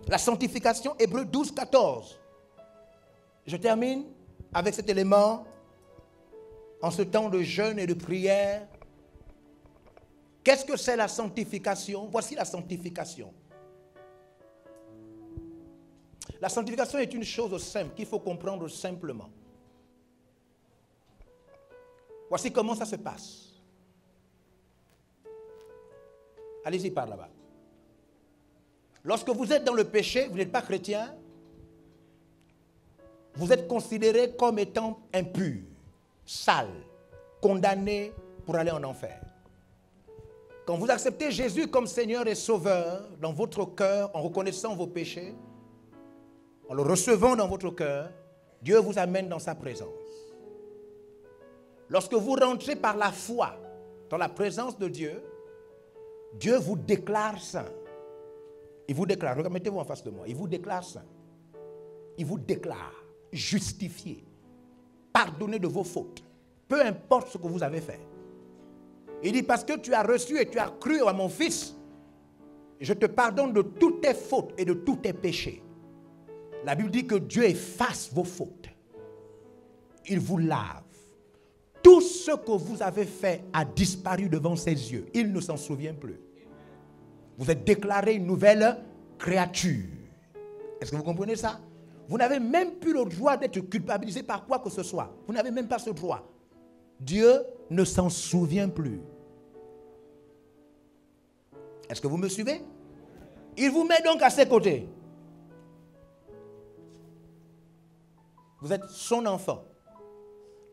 La sanctification, Hébreux 12, 14. Je termine avec cet élément en ce temps de jeûne et de prière. Qu'est-ce que c'est la sanctification? Voici la sanctification. La sanctification est une chose simple qu'il faut comprendre simplement. Voici comment ça se passe. Allez-y par là-bas. Lorsque vous êtes dans le péché, vous n'êtes pas chrétien, vous êtes considéré comme étant impur, sale, condamné pour aller en enfer. Quand vous acceptez Jésus comme Seigneur et Sauveur dans votre cœur, en reconnaissant vos péchés, en le recevant dans votre cœur, Dieu vous amène dans sa présence. Lorsque vous rentrez par la foi dans la présence de Dieu, Dieu vous déclare saint. Il vous déclare, mettez-vous en face de moi, il vous déclare saint. Il vous déclare justifié, pardonné de vos fautes, peu importe ce que vous avez fait. Il dit, parce que tu as reçu et tu as cru à mon Fils, je te pardonne de toutes tes fautes et de tous tes péchés. La Bible dit que Dieu efface vos fautes. Il vous lave. Tout ce que vous avez fait a disparu devant ses yeux. Il ne s'en souvient plus. Vous êtes déclaré une nouvelle créature. Est-ce que vous comprenez ça? Vous n'avez même plus le droit d'être culpabilisé par quoi que ce soit. Vous n'avez même pas ce droit. Dieu ne s'en souvient plus. Est-ce que vous me suivez? Il vous met donc à ses côtés. Vous êtes son enfant.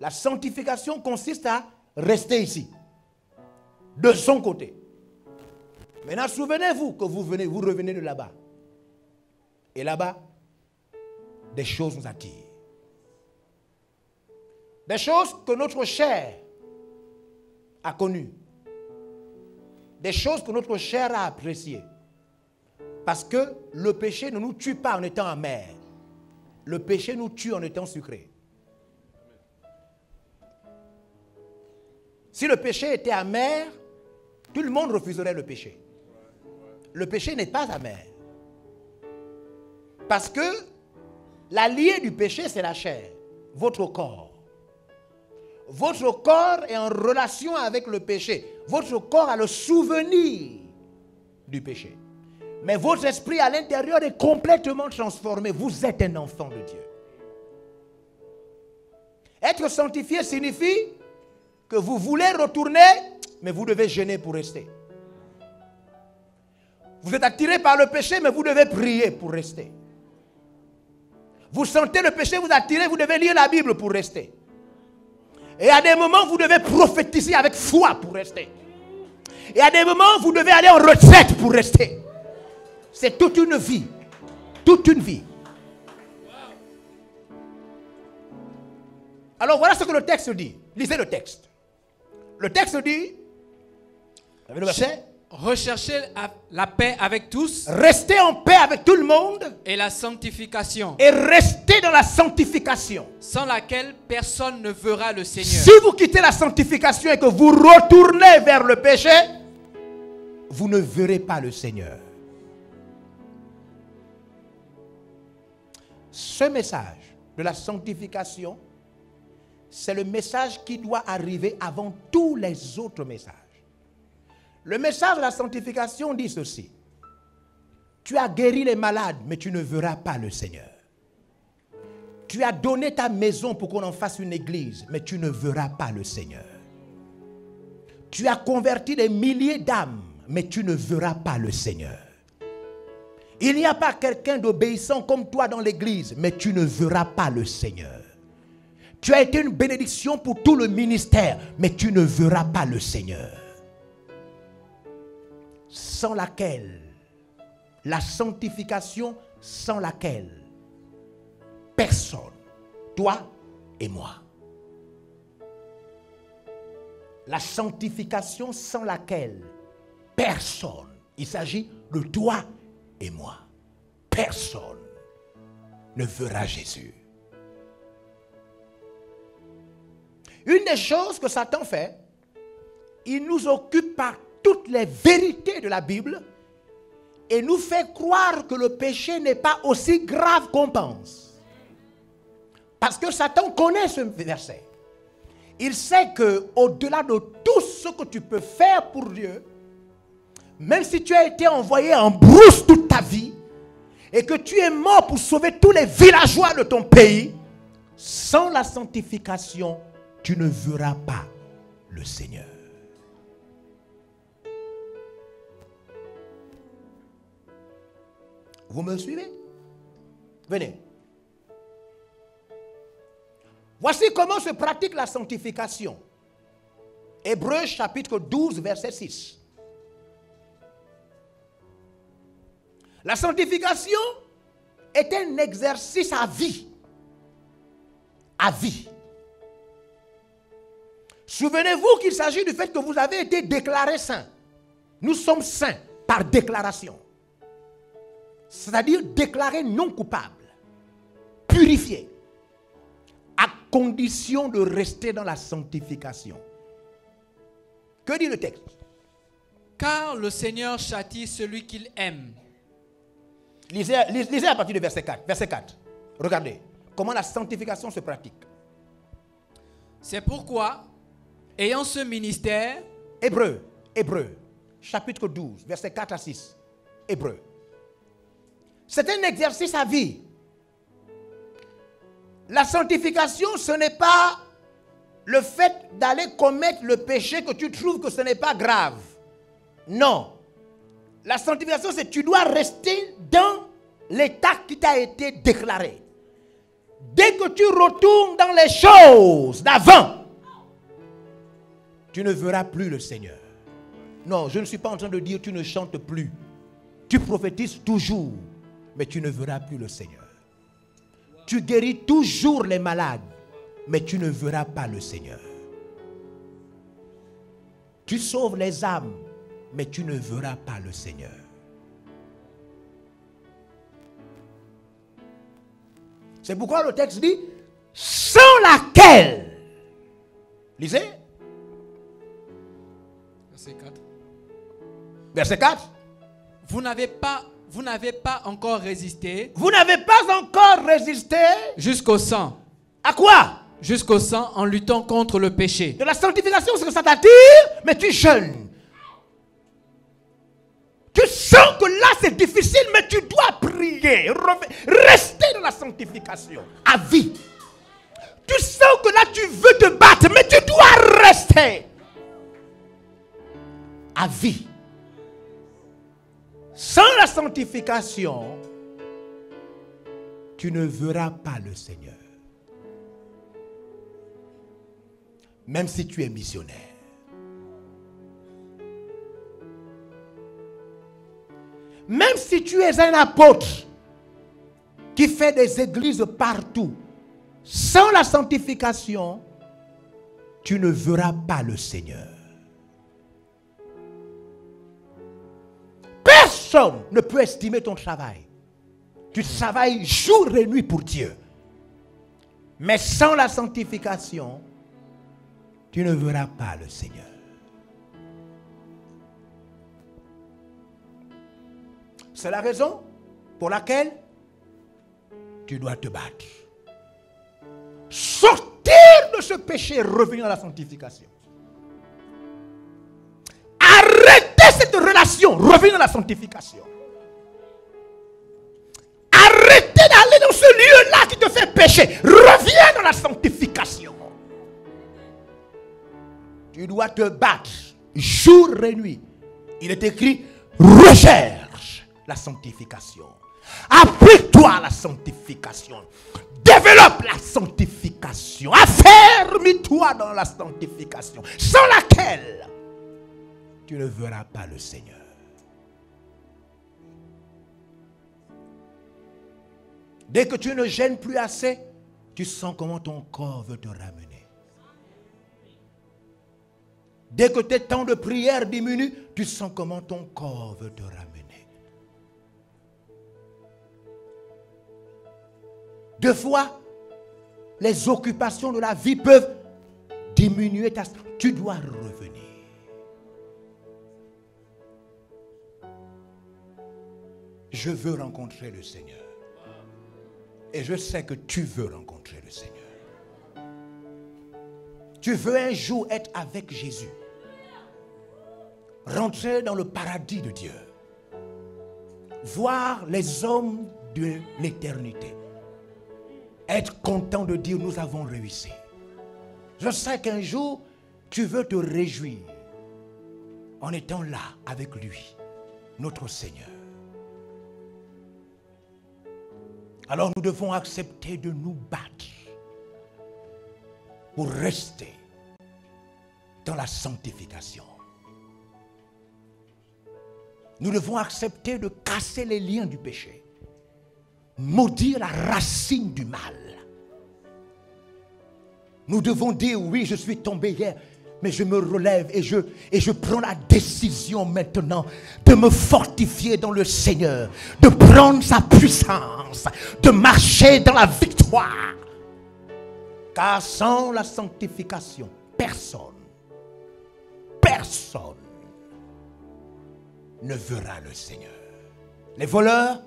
La sanctification consiste à rester ici, de son côté. Maintenant, souvenez-vous que vous revenez de là-bas. Et là-bas, des choses nous attirent. Des choses que notre chair a connues. Des choses que notre chair a appréciées. Parce que le péché ne nous tue pas en étant amer. Le péché nous tue en étant sucré. Si le péché était amer, tout le monde refuserait le péché. Le péché n'est pas amer. Parce que l'allié du péché, c'est la chair, votre corps. Votre corps est en relation avec le péché. Votre corps a le souvenir du péché. Mais votre esprit à l'intérieur est complètement transformé. Vous êtes un enfant de Dieu. Être sanctifié signifie que vous voulez retourner, mais vous devez gêner pour rester. Vous êtes attiré par le péché, mais vous devez prier pour rester. Vous sentez le péché vous attirer, vous devez lire la Bible pour rester. Et à des moments, vous devez prophétiser avec foi pour rester. Et à des moments, vous devez aller en retraite pour rester. C'est toute une vie. Toute une vie. Alors voilà ce que le texte dit. Lisez le texte. Le texte dit, vous avez le verset? Recherchez la paix avec tous. Restez en paix avec tout le monde. Et la sanctification. Et restez dans la sanctification. Sans laquelle personne ne verra le Seigneur. Si vous quittez la sanctification et que vous retournez vers le péché, vous ne verrez pas le Seigneur. Ce message de la sanctification, c'est le message qui doit arriver avant tous les autres messages. Le message de la sanctification dit ceci. Tu as guéri les malades, mais tu ne verras pas le Seigneur. Tu as donné ta maison pour qu'on en fasse une église, mais tu ne verras pas le Seigneur. Tu as converti des milliers d'âmes, mais tu ne verras pas le Seigneur. Il n'y a pas quelqu'un d'obéissant comme toi dans l'église, mais tu ne verras pas le Seigneur. Tu as été une bénédiction pour tout le ministère, mais tu ne verras pas le Seigneur. Sans laquelle, la sanctification sans laquelle, personne, toi et moi. La sanctification sans laquelle, personne, il s'agit de toi et moi. Personne ne verra Jésus. Une des choses que Satan fait, il nous occupe par toutes les vérités de la Bible et nous fait croire que le péché n'est pas aussi grave qu'on pense. Parce que Satan connaît ce verset. Il sait qu'au-delà de tout ce que tu peux faire pour Dieu, même si tu as été envoyé en brousse toute ta vie, et que tu es mort pour sauver tous les villageois de ton pays, sans la sanctification, tu ne verras pas le Seigneur. Vous me suivez? Venez. Voici comment se pratique la sanctification. Hébreux chapitre 12, verset 6. La sanctification est un exercice à vie. À vie. Souvenez-vous qu'il s'agit du fait que vous avez été déclarés saints. Nous sommes saints par déclaration. C'est-à-dire déclarés non coupables, purifiés, à condition de rester dans la sanctification. Que dit le texte? Car le Seigneur châtie celui qu'il aime. Lisez à partir du verset 4. Verset 4. Regardez comment la sanctification se pratique. C'est pourquoi, ayant ce ministère... Hébreux, chapitre 12, verset 4 à 6. Hébreux. C'est un exercice à vie. La sanctification, ce n'est pas le fait d'aller commettre le péché que tu trouves que ce n'est pas grave. Non. La sanctification, c'est que tu dois rester dans l'état qui t'a été déclaré. Dès que tu retournes dans les choses d'avant, tu ne verras plus le Seigneur. Non, je ne suis pas en train de dire tu ne chantes plus. Tu prophétises toujours, mais tu ne verras plus le Seigneur. Tu guéris toujours les malades, mais tu ne verras pas le Seigneur. Tu sauves les âmes, mais tu ne verras pas le Seigneur. C'est pourquoi le texte dit, sans laquelle, lisez, Verset 4. verset 4, Vous n'avez pas encore résisté. Vous n'avez pas encore résisté. Jusqu'au sang. À quoi? Jusqu'au sang en luttant contre le péché. De la sanctification, c'est que ça t'attire, mais tu jeûnes. Tu sens que là c'est difficile, mais tu dois prier. Rester dans la sanctification. À vie. Tu sens que là tu veux te battre, mais tu dois rester. À vie. Sans la sanctification, tu ne verras pas le Seigneur. Même si tu es missionnaire. Même si tu es un apôtre qui fait des églises partout, sans la sanctification, tu ne verras pas le Seigneur. Personne ne peut estimer ton travail. Tu travailles jour et nuit pour Dieu. Mais sans la sanctification, tu ne verras pas le Seigneur. C'est la raison pour laquelle tu dois te battre. Sortir de ce péché, revenir à la sanctification. Arrêter cette relation, revenir à la sanctification. Arrêter d'aller dans ce lieu-là qui te fait pécher, reviens dans la sanctification. Tu dois te battre jour et nuit. Il est écrit, recherche la sanctification. Applique-toi à la sanctification. Développe la sanctification. Affermis-toi dans la sanctification. Sans laquelle tu ne verras pas le Seigneur. Dès que tu ne gênes plus assez, tu sens comment ton corps veut te ramener. Dès que tes temps de prière diminuent, tu sens comment ton corps veut te ramener. Deux fois, les occupations de la vie peuvent diminuer ta... Tu dois revenir. je veux rencontrer le Seigneur. Et je sais que tu veux rencontrer le Seigneur. Tu veux un jour être avec Jésus. Rentrer dans le paradis de Dieu. Voir les hommes de l'éternité. Être content de dire nous avons réussi. Je sais qu'un jour, tu veux te réjouir en étant là avec lui, notre Seigneur. Alors nous devons accepter de nous battre pour rester dans la sanctification. Nous devons accepter de casser les liens du péché, maudire la racine du mal. Nous devons dire oui, je suis tombé hier, mais je me relève et je prends la décision maintenant de me fortifier dans le Seigneur, de prendre sa puissance, de marcher dans la victoire. Car sans la sanctification, personne ne verra le Seigneur. Les voleurs,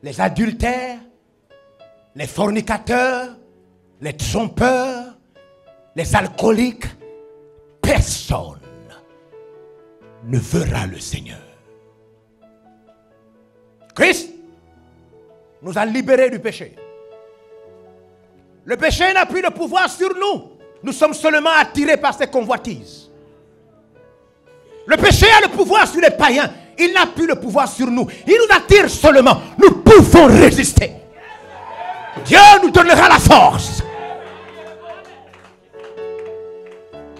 les adultères, les fornicateurs, les trompeurs, les alcooliques, personne ne verra le Seigneur. Christ nous a libérés du péché. Le péché n'a plus de pouvoir sur nous. Nous sommes seulement attirés par ses convoitises. Le péché a le pouvoir sur les païens. Il n'a plus le pouvoir sur nous. Il nous attire seulement. Nous pouvons résister. Dieu nous donnera la force.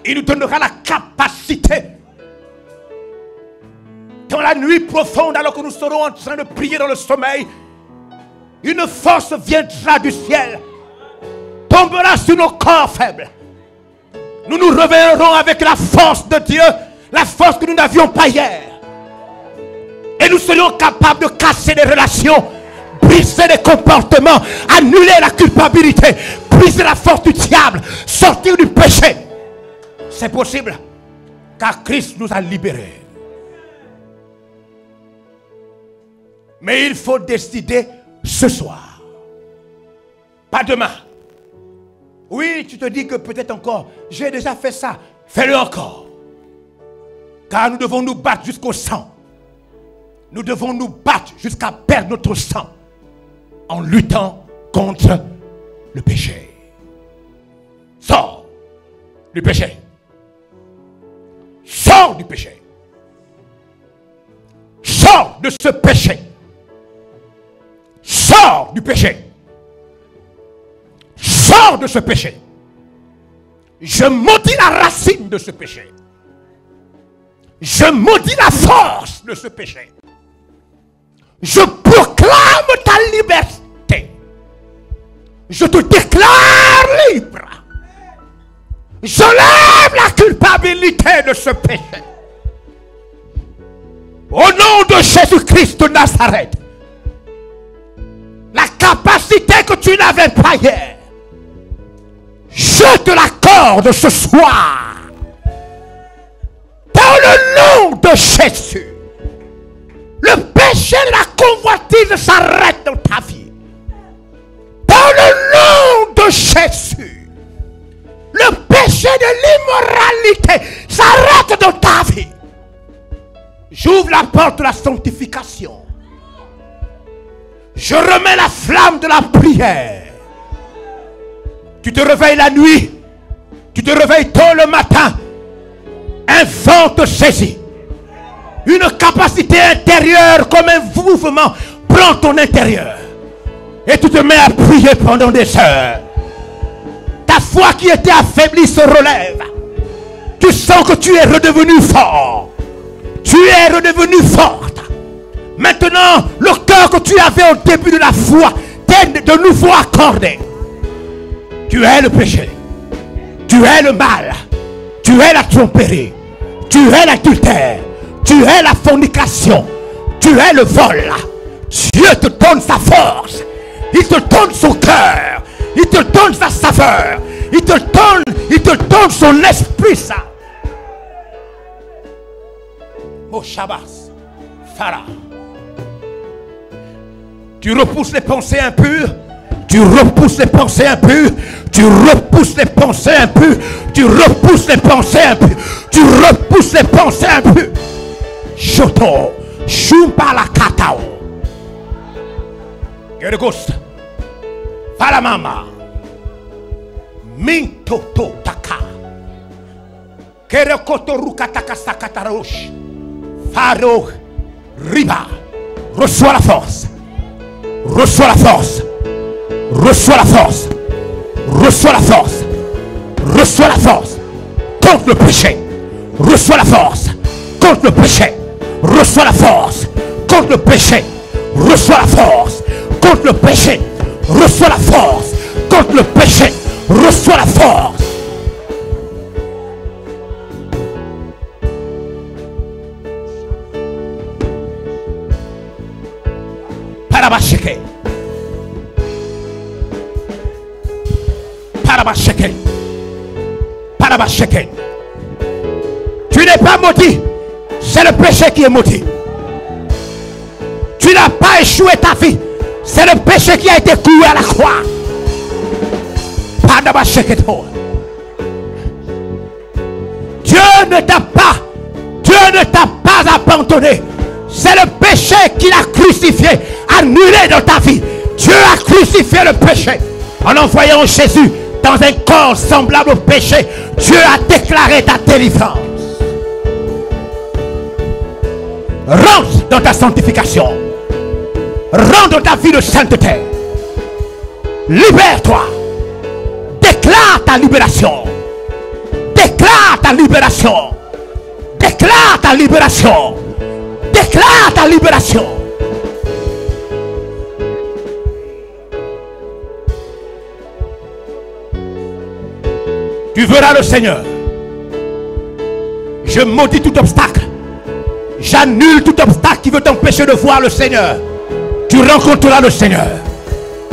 Il nous donnera la capacité. Dans la nuit profonde, alors que nous serons en train de prier dans le sommeil, une force viendra du ciel, tombera sur nos corps faibles. Nous nous réveillerons avec la force de Dieu, la force que nous n'avions pas hier. Et nous serions capables de casser les relations, briser les comportements, annuler la culpabilité, briser la force du diable, sortir du péché. C'est possible, car Christ nous a libérés. Mais il faut décider ce soir, pas demain. Oui, tu te dis que peut-être encore, j'ai déjà fait ça, fais-le encore. Car nous devons nous battre jusqu'au sang. Nous devons nous battre jusqu'à perdre notre sang en luttant contre le péché. Sors du péché. Sors du péché. Sors de ce péché. Sors du péché. Sors de ce péché. Je maudis la racine de ce péché. Je maudis la force de ce péché. Je proclame ta liberté. Je te déclare libre. J'enlève la culpabilité de ce péché. Au nom de Jésus-Christ de Nazareth, la capacité que tu n'avais pas hier, je te l'accorde ce soir. Dans le nom de Jésus, le péché de la convoitise s'arrête dans ta vie. Dans le nom de Jésus, le péché de l'immoralité s'arrête dans ta vie. J'ouvre la porte de la sanctification. Je remets la flamme de la prière. Tu te réveilles la nuit, tu te réveilles tôt le matin. Un vent te saisit. Une capacité intérieure comme un mouvement prend ton intérieur. Et tu te mets à prier pendant des heures. Ta foi qui était affaiblie se relève. Tu sens que tu es redevenu fort. Tu es redevenu forte. Maintenant, le cœur que tu avais au début de la foi t'est de nouveau accordé. Tu es le péché. Tu es le mal. Tu es la tromperie. Tu es l'adultère. Tu es la fornication. Tu es le vol. Dieu te donne sa force. Il te donne son cœur. Il te donne sa saveur. Il te donne son esprit saint. Au Shabbat, Farah. Tu repousses les pensées impures. Tu repousses les pensées impures. Tu repousses les pensées impures. Tu repousses les pensées impures. Tu repousses les pensées impures. Choto. Chumpa la katao. Geregos. Falamama. Mintoto taka. Kerekoto rukataka sakatarosh. Faro. Riba. Reçois la force. Reçois la force. Reçois la force. Reçois la force. Reçois la force. Contre le péché. Reçois la force. Contre le péché. Reçois la force. Contre le péché. Reçois la force. Contre le péché. Reçois la force. Contre le péché. Reçois la force. Parabasheke. Parabasheke. Parabasheke. Tu n'es pas maudit. C'est le péché qui est maudit. Tu n'as pas échoué ta vie. C'est le péché qui a été cloué à la croix. Parabasheke. Dieu ne t'a pas abandonné. C'est le péché qu'il a crucifié, annulé dans ta vie. Dieu a crucifié le péché en envoyant Jésus dans un corps semblable au péché. Dieu a déclaré ta délivrance. Rentre dans ta sanctification. Rentre dans ta vie de sainteté. Libère-toi. Déclare ta libération. Déclare ta libération. Déclare ta libération. Déclare ta libération. Tu verras le Seigneur. Je maudis tout obstacle. J'annule tout obstacle qui veut t'empêcher de voir le Seigneur. Tu rencontreras le Seigneur.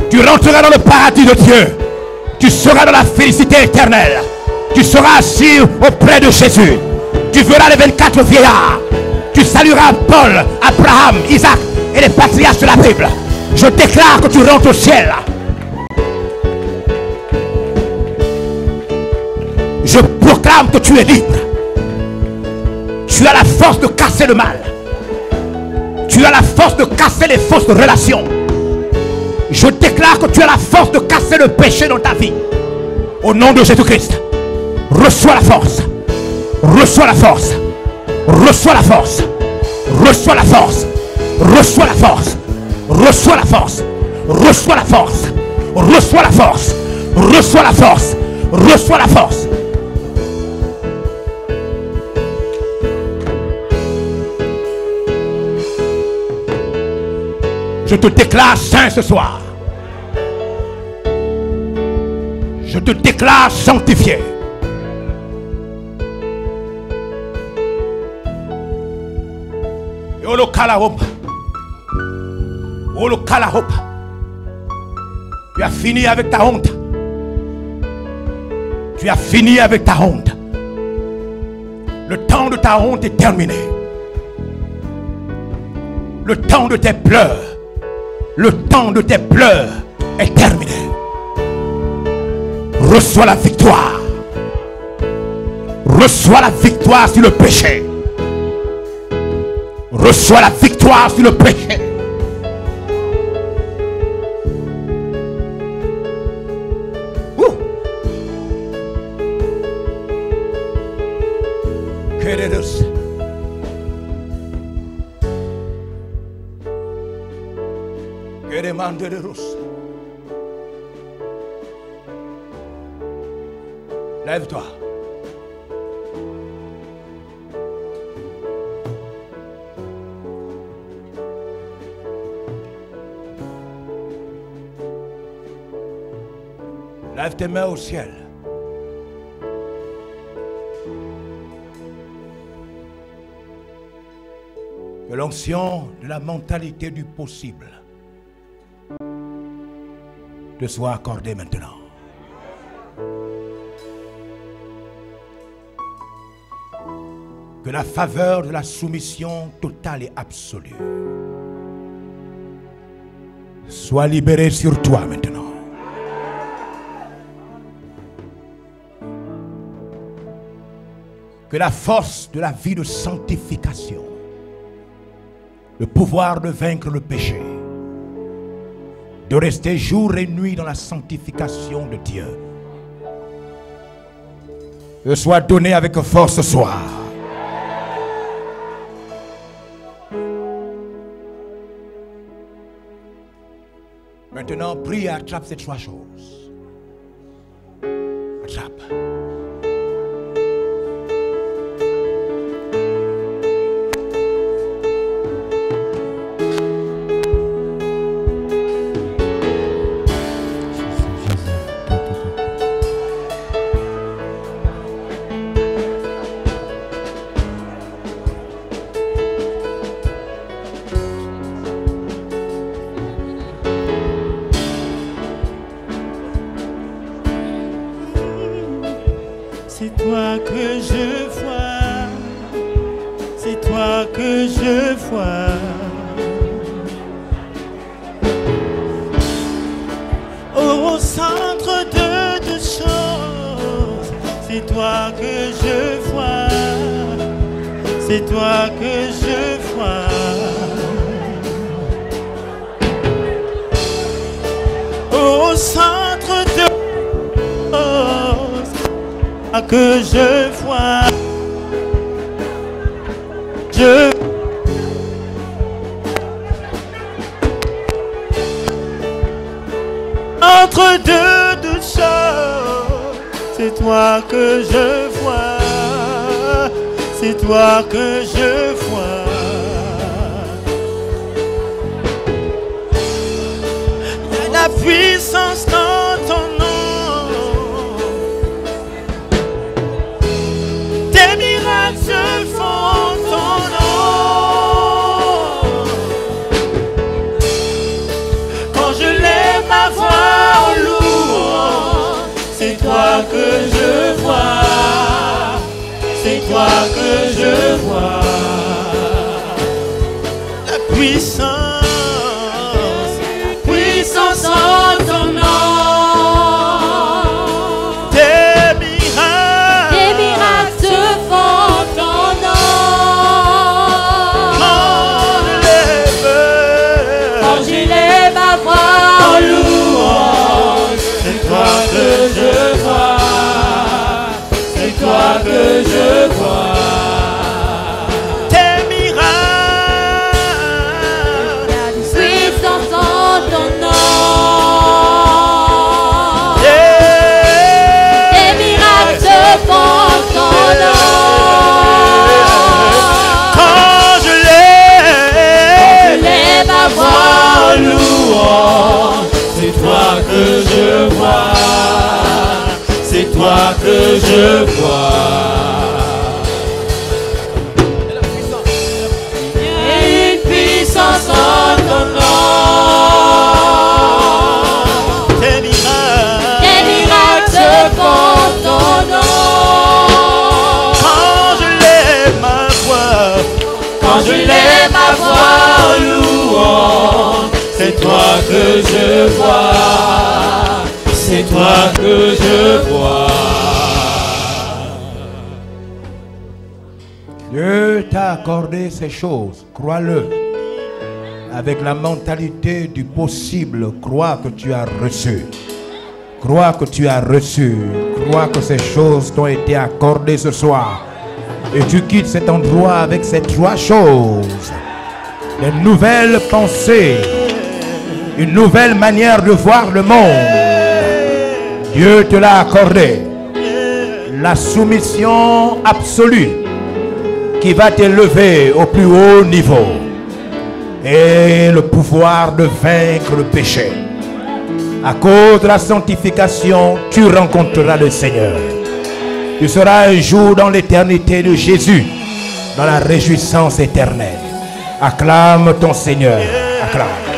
Tu rentreras dans le paradis de Dieu. Tu seras dans la félicité éternelle. Tu seras assis auprès de Jésus. Tu verras les 24 vieillards. Tu salueras Paul, Abraham, Isaac et les patriarches de la Bible. Je déclare que tu rentres au ciel. Je proclame que tu es libre. Tu as la force de casser le mal. Tu as la force de casser les fausses relations. Je déclare que tu as la force de casser le péché dans ta vie. Au nom de Jésus-Christ, reçois la force. Reçois la force. Reçois la force. Reçois la force. Reçois la force. Reçois la force. Reçois la force. Reçois la force. Reçois la force. Reçois la force. Je te déclare saint ce soir. Je te déclare sanctifié. Olo kalahopa. Olo kalahopa. Tu as fini avec ta honte. Tu as fini avec ta honte. Le temps de ta honte est terminé. Le temps de tes pleurs. Le temps de tes pleurs est terminé. Reçois la victoire. Reçois la victoire sur le péché. Reçois la victoire sur le péché. Queridos, lève-toi. Lève tes mains au ciel. Que l'onction de la mentalité du possible te soit accordée maintenant. Que la faveur de la soumission totale et absolue soit libéré sur toi maintenant. Que la force de la vie de sanctification, le pouvoir de vaincre le péché, de rester jour et nuit dans la sanctification de Dieu, soit donné avec force ce soir. Maintenant, prie et attrape ces trois choses. Attrape. C'est toi que je vois, c'est toi que je vois. Au centre de toutes choses, c'est toi que je vois, c'est toi que je vois. Au centre de que je vois, entre deux choses, c'est toi que je vois, c'est toi que je vois. Il y a la puissance dans ton nom. Se font ton nom. Quand je lève ma voix en louant, c'est toi que je vois, c'est toi que je vois. La puissance en ton nom. Que je vois tes miracles, puissance en ton nom. Tes miracles se font ton nom. Quand je lève ma voix en louant, c'est toi que je vois, c'est toi que je vois. Je lève ma voix en louant, c'est toi que je vois, c'est toi que je vois. Dieu t'a accordé ces choses, crois-le. Avec la mentalité du possible, crois que tu as reçu. Crois que tu as reçu. Crois que ces choses t'ont été accordées ce soir. Et tu quittes cet endroit avec ces trois choses. Des nouvelles pensées. Une nouvelle manière de voir le monde. Dieu te l'a accordé. La soumission absolue qui va t'élever au plus haut niveau. Et le pouvoir de vaincre le péché. À cause de la sanctification, tu rencontreras le Seigneur. Tu seras un jour dans l'éternité de Jésus, dans la réjouissance éternelle. Acclame ton Seigneur. Acclame.